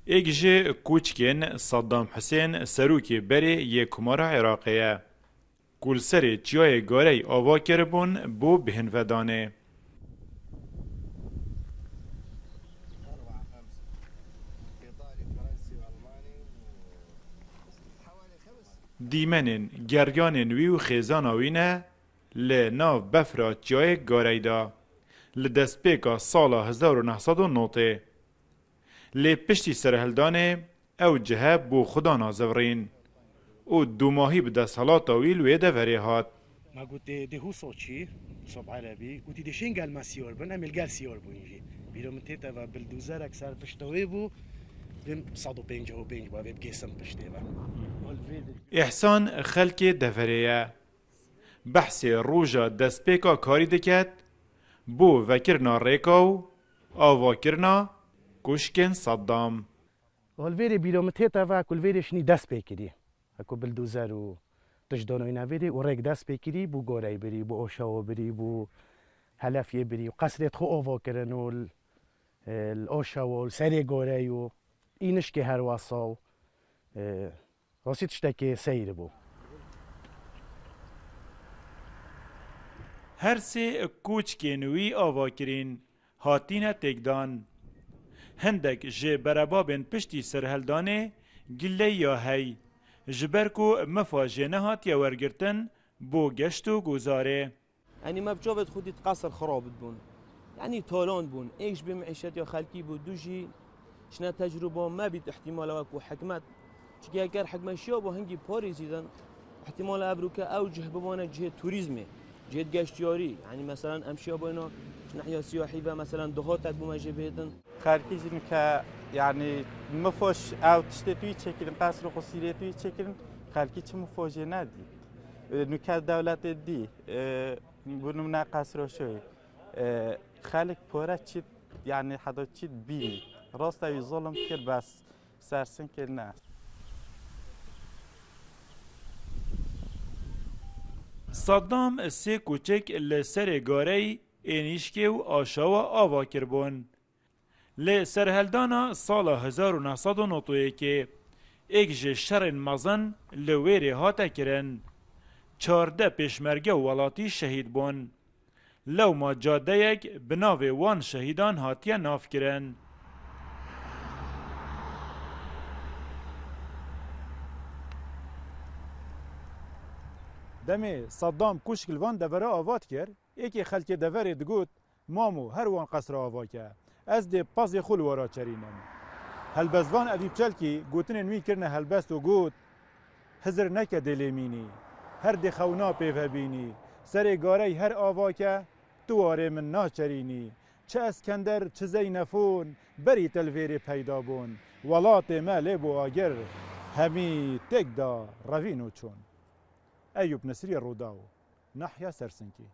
ایک جه کوچکین صدام حسین سروکی بری یک کمار عراقیه. کل سری چیای گاره آوا کربون بو بهنودانه. دیمنین گریانین ویو خیزان آوینه لناو بفرا چیای گاره دا. لدست پیکا سالا 1990 لی پشتی سرهلدانه او جهه بو خدا نازورین او دو ماهی بده سالات ویل ویده وری هات. ما قلت ده هو صوتشي صوب عربي قلت ده شين قال ما سيور بن امل قال سيور بو يجي بيرو متيتا و بلدوزر اكثر پشتوي بو بم صادو بينج هو بينج با بقيسم پشتي با احسان خلک دفریه بحث روژا دست پیکا کاری دکت بو وکرنا ریکاو آوا کرنا کشکن صدام. والفيري بيرو متيتا و كل فيري شني داس بيكري اكو بلدوزر و تجدانو اینا فيري وريك داس بيكري بو غوراي بري بو اوشاو بري بو هلافيه بري وقصرت خو اوفا كرن و الاوشاو السري غوراي و اینش که هر واساو راسي تشتكي سير بو هر سه کوچکنوی آوا کرین هاتین تکدان. هندک جه برابابن پشتی سرهلدانه گله یا هی جبرکو مفاجه نهات یا ورگرتن بو گشت و گزاره. يعني ما بجوبت خودي تقاصر خراب بون يعني تولون بون ايش بمعيشتي خالكي بودوجي شنا تجربه ما بيت احتمال اكو حكمت شكي اگر حكمه شيو بو هنگي باريس اذا احتمال ابروكا اوجه بمانه جهه توريزمي جهه گشتياري يعني مثلا امشي بينو ناحيه سياحي مثلا دهات بو ماجي بيدن خارجي که يعني مفوش او تشتتوي چكرن قصر قصيرتوي چكرن خارجي چه مفوجه ندي نوکر دولت دی بنمونه قصر شوی خالق پورا چی یعنی حدا چی بینی راست اوی ظلم کرد بس سرسن کرد نه. صدام سه کوچک لسر گاره اینیشکی و آشاوا آوا کربون. لسرهلدانا سال 1991 ایک جه شرن مزن لویری هاتا کرن. 14 پیشمرگه ولاتی شهید بون. لو ما جاده یک بناوی وان شهیدان هاتیه ناف کرن. دمی صدام کشکل وان دوره آواد کرد یکی خلک دوره دگوت مامو هر وان قصر آوا که از ده پاس خول ورا چرینم. هلبزوان ادیب چلکی گوتن نوی کرنه هلبست و گوت حضر نکه دلیمینی هر دی خونا پیوه بینی سر گاره هر آوا که تو آره من ناچرینی چه اسکندر چه زینفون بری تلویری پیدا بون ولات مالی بو آگر همی تک دا روینو چون. ایوب نصری روداو ناحیه سرسنکی.